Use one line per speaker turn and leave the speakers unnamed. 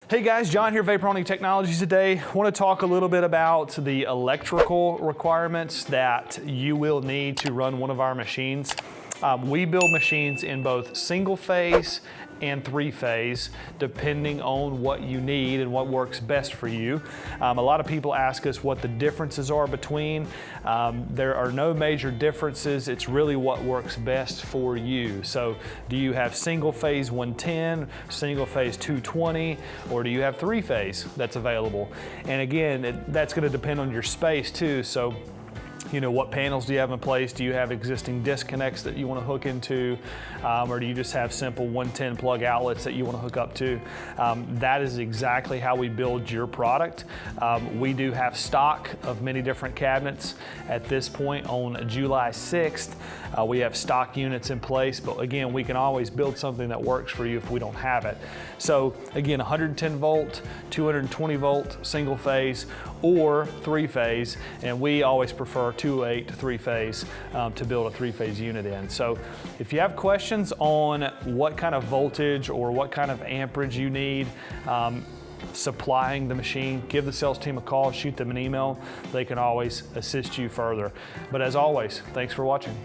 Hey guys, John here, Vaporonic Technologies today. I want to talk a little bit about the electrical requirements that you will need to run one of our machines. We build machines in both single phase and three phase, depending on what you need and what works best for you. A lot of people ask us what the differences are between. There are no major differences. It's really what works best for you. So do you have single phase 110, single phase 220, or do you have three phase that's available? And again, that's going to depend on your space too. So you know, what panels do you have in place? Do you have existing disconnects that you want to hook into? Or do you just have simple 110 plug outlets that you want to hook up to? That is exactly how we build your product. We do have stock of many different cabinets. At this point on July 6th, we have stock units in place, but again, we can always build something that works for you if we don't have it. So again, 110 volt, 220 volt, single phase, or three phase, and we always prefer 2.8 to three phase to build a three phase unit in. So if you have questions on what kind of voltage or what kind of amperage you need supplying the machine, give the sales team a call, shoot them an email. They can always assist you further. But as always, thanks for watching.